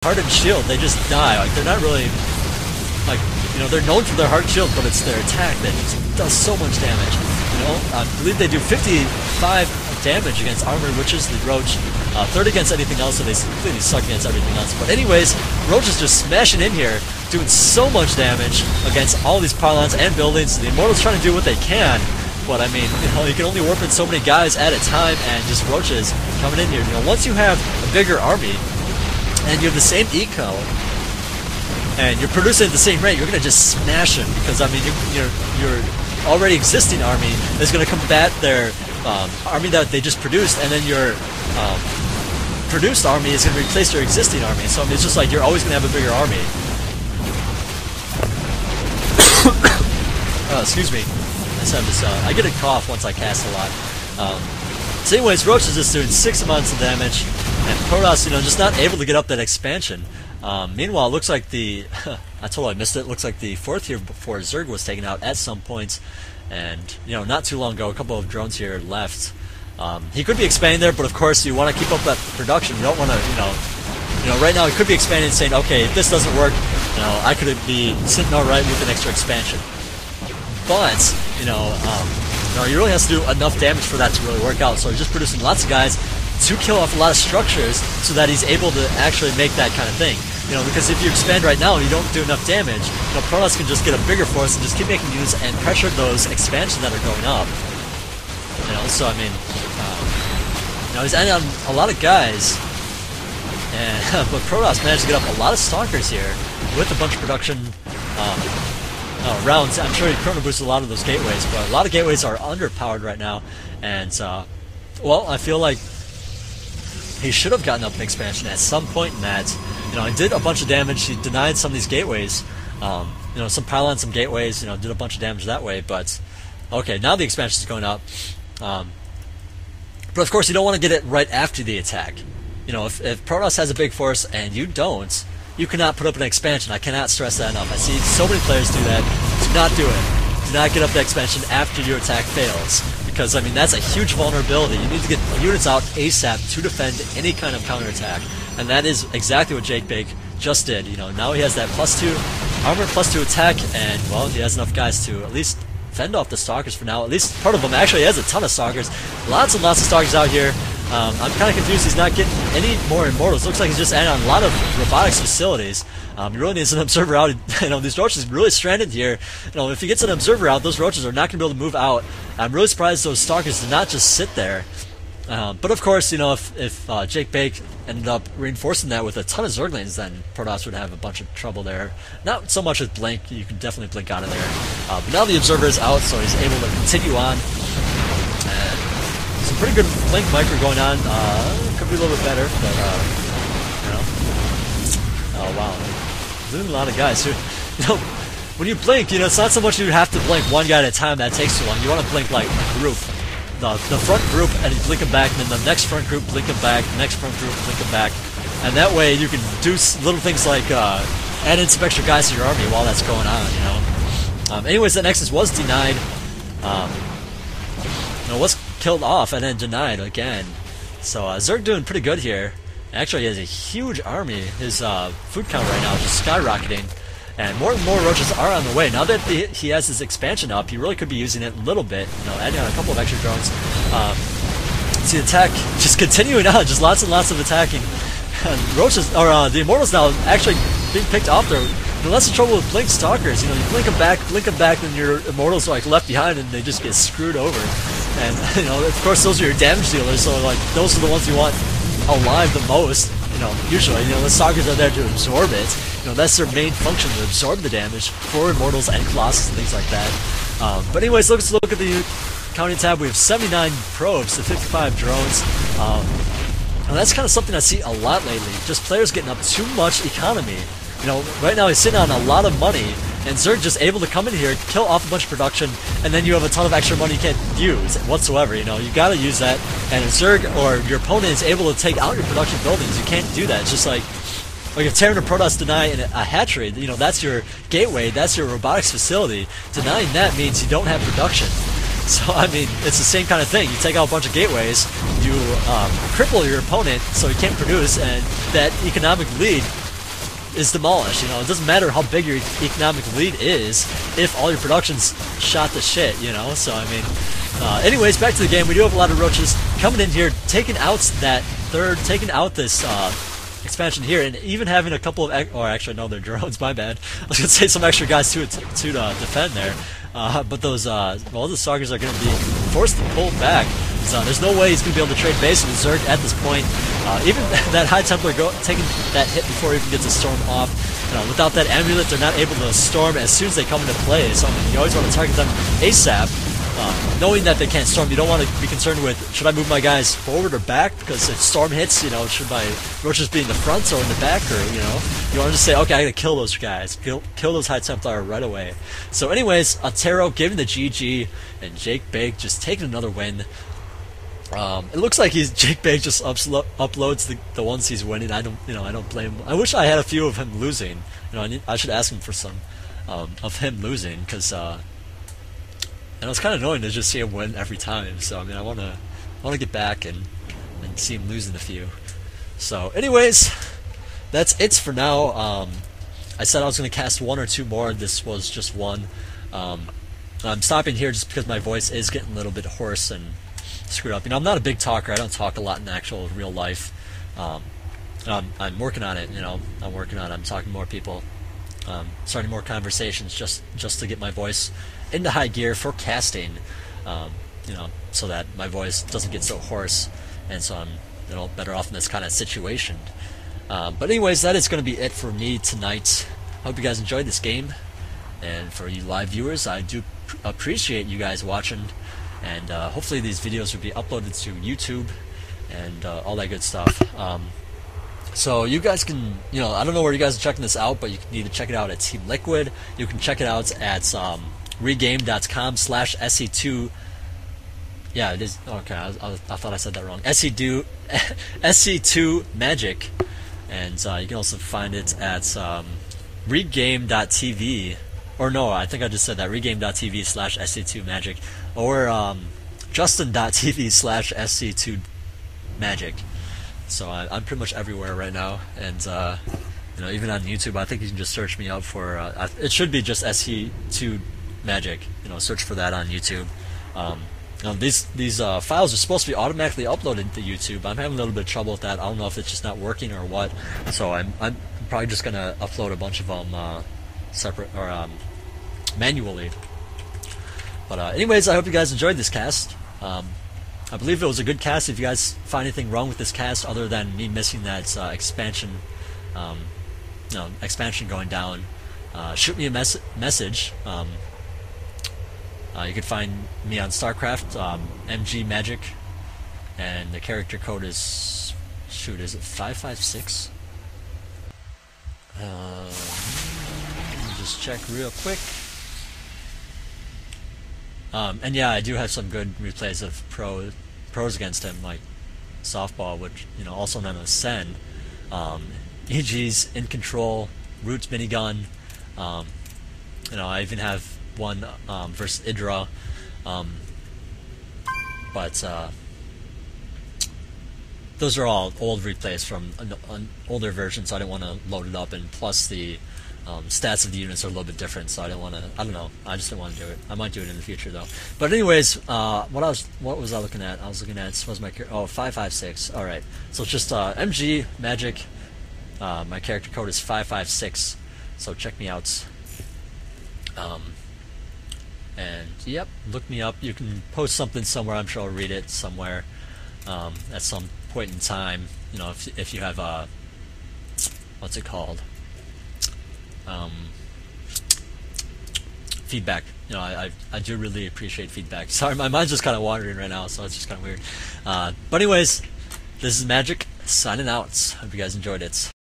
hardened shield, they just die. Like, they're not really, like, you know, they're known for their hard shield, but it's their attack that just does so much damage. You know, I believe they do 55 damage against armored witches, the Roach, 30 against anything else, so they completely suck against everything else. But anyways, Roach is just smashing in here, doing so much damage against all these pylons and buildings. The Immortals trying to do what they can, but I mean, you know, you can only warp in so many guys at a time, and just Roaches coming in here. You know, once you have a bigger army, and you have the same eco, and you're producing at the same rate, you're going to just smash them, because I mean, your already existing army is going to combat their army that they just produced, and then your produced army is going to replace your existing army. So I mean, it's just like you're always going to have a bigger army. Excuse me. I just have this. I get a cough once I cast a lot. So anyways, Roach is just doing 6 amounts of damage, and Protoss, you know, just not able to get up that expansion. Meanwhile, it looks like the I totally missed it. Looks like the 4th here before Zerg was taken out at some point, and you know, not too long ago, a couple of drones here left. He could be expanding there, but of course, you want to keep up that production. You don't want to, you know, right now he could be expanding and saying, okay, if this doesn't work, you know, I could be sitting all right with an extra expansion. But you know, he really has to do enough damage for that to really work out. So he's just producing lots of guys to kill off a lot of structures, so that he's able to actually make that kind of thing. You know, because if you expand right now and you don't do enough damage, you know, Protoss can just get a bigger force and just keep making units and pressure those expansions that are going up. You know, so I mean, you know, he's adding on a lot of guys, and but Protoss managed to get up a lot of stalkers here with a bunch of production rounds. I'm sure he chrono boosted a lot of those gateways, but a lot of gateways are underpowered right now, and well, I feel like he should have gotten up an expansion at some point in that. You know, he did a bunch of damage. He denied some of these gateways. You know, some pylons, some gateways. You know, did a bunch of damage that way. But okay, now the expansion is going up. But of course, you don't want to get it right after the attack. You know, if Protoss has a big force and you don't, you cannot put up an expansion. I cannot stress that enough. I see so many players do that. Do not do it. Do not get up the expansion after your attack fails, because I mean, that's a huge vulnerability. You need to get units out ASAP to defend any kind of counterattack, and that is exactly what JakeBake just did. You know, now he has that +2 armor, +2 attack, and well, he has enough guys to at least fend off the stalkers for now. At least part of them. Actually, he has a ton of stalkers, lots and lots of stalkers out here. I'm kind of confused. He's not getting any more Immortals. Looks like he's just adding on a lot of robotics facilities. He really needs an observer out. You know, these Roaches are really stranded here. You know, if he gets an observer out, those Roaches are not going to be able to move out. I'm really surprised those stalkers did not just sit there. But of course, you know, if JakeBake ended up reinforcing that with a ton of Zerglings, then Protoss would have a bunch of trouble there. Not so much with Blink. You can definitely blink out of there. But now the observer is out, so he's able to continue on. Some pretty good Blink micro going on. Could be a little bit better, but you know. Oh wow, losing a lot of guys. You know, when you blink, you know, it's not so much you have to blink one guy at a time. That takes too long. You want to blink like a group. The front group, and you blink them back, and then the next front group, blink them back, the next front group, blink them back, and that way you can do little things like add in some extra guys to your army while that's going on. You know. Anyways, that Nexus was denied. You know, was killed off and then denied again. So Zerg doing pretty good here. Actually, he has a huge army. His food count right now is just skyrocketing. And more Roaches are on the way. Now that he has his expansion up, he really could be using it a little bit. You know, adding on a couple of extra drones. See the attack just continuing on, just lots and lots of attacking. And Roaches, or the Immortals now actually being picked off there. You know, that's the trouble with Blink Stalkers. You know, you blink them back, and your Immortals are like left behind, and they just get screwed over. And you know, of course, those are your damage dealers. So like, those are the ones you want alive the most. You know, usually, you know, the Stalkers are there to absorb it. You know, that's their main function, to absorb the damage for Immortals and Colossus and things like that. But anyways, let's look at the counting tab. We have 79 probes to 55 drones. And that's kind of something I see a lot lately. Just players getting up too much economy. You know, right now he's sitting on a lot of money, and Zerg just able to come in here, kill off a bunch of production, and then you have a ton of extra money you can't use whatsoever. You know, you got to use that, and if Zerg or your opponent is able to take out your production buildings, you can't do that. It's just like if Terran or Protoss deny a hatchery, you know, that's your gateway, that's your robotics facility. Denying that means you don't have production. So, I mean, it's the same kind of thing. You take out a bunch of gateways, you cripple your opponent so he can't produce, and that economic lead is demolished. You know, it doesn't matter how big your economic lead is if all your production's shot to shit. You know, so I mean, anyways, back to the game. We do have a lot of roaches coming in here, taking out this expansion here, and even having a couple of, or actually no, they're drones. My bad. I was gonna say some extra guys to defend there, but those well, the Stalkers are gonna be forced to pull back. So there's no way he's gonna be able to trade base with Zerg at this point. Even that High Templar taking that hit before he even gets a storm off. You know, without that amulet, they're not able to storm as soon as they come into play. So I mean, you always want to target them ASAP. Knowing that they can't storm, you don't want to be concerned with, should I move my guys forward or back? Because if storm hits, you know, should my roaches be in the front or in the back? Or, you know, you want to just say, okay, I gotta kill those guys. Kill those High Templar right away. So anyways, Attero giving the GG, and XNJakeBake just taking another win. It looks like XNJakeBake just uploads the ones he's winning. I don't blame him. I wish I had a few of him losing. You know, I should ask him for some of him losing, because and it's kind of annoying to just see him win every time. So I mean, I want to get back and see him losing a few. So anyways, that's it for now. I said I was going to cast one or two more. This was just one. I'm stopping here just because my voice is getting a little bit hoarse and screwed up. You know, I'm not a big talker. I don't talk a lot in actual real life. I'm working on it. You know, I'm talking to more people, starting more conversations just to get my voice into high gear for casting. You know, so that my voice doesn't get so hoarse, and so I'm better off in this kind of situation. But anyways, that is going to be it for me tonight. Hope you guys enjoyed this game, and for you live viewers, I do appreciate you guys watching. And hopefully these videos will be uploaded to YouTube and all that good stuff. So you guys can, you know, I don't know where you guys are checking this out, but you can either check it out at Team Liquid. You can check it out at regame.com/SC2. Yeah, it is. Okay, I thought I said that wrong. SC2 Magic, and you can also find it at regame.tv. Or no, I think I just said that, regame.tv/SC2 Magic, or justin.tv/SC2 Magic. So I'm pretty much everywhere right now, and you know, even on YouTube, I think you can just search me up for. It should be just SC2 Magic. You know, search for that on YouTube. You know, these files are supposed to be automatically uploaded to YouTube. I'm having a little bit of trouble with that. I don't know if it's just not working or what. So I'm probably just gonna upload a bunch of them separate or manually. But anyways, I hope you guys enjoyed this cast. I believe it was a good cast. If you guys find anything wrong with this cast other than me missing that expansion, expansion going down, shoot me a message. You can find me on StarCraft, xNJakeBake, and the character code is, shoot, is it 556? Just check real quick. And yeah, I do have some good replays of pros against him, like Softball, which, you know, also known as Sen, EG's In Control, Roots Minigun. You know, I even have one versus Idra, but those are all old replays from an older version, so I didn't want to load it up, and plus the stats of the units are a little bit different, so I didn't want to. I don't know. I just didn't want to do it. I might do it in the future though. But anyways, what was I looking at? I was looking at, was my 556. All right. So it's just xNJakeBake. My character code is 556. So check me out. And yep, look me up. You can post something somewhere. I'm sure I'll read it somewhere at some point in time. You know, if you have what's it called? Feedback. You know, I do really appreciate feedback. Sorry, my mind's just kind of wandering right now, so it's just kind of weird. But anyways, this is Magic signing out. Hope you guys enjoyed it.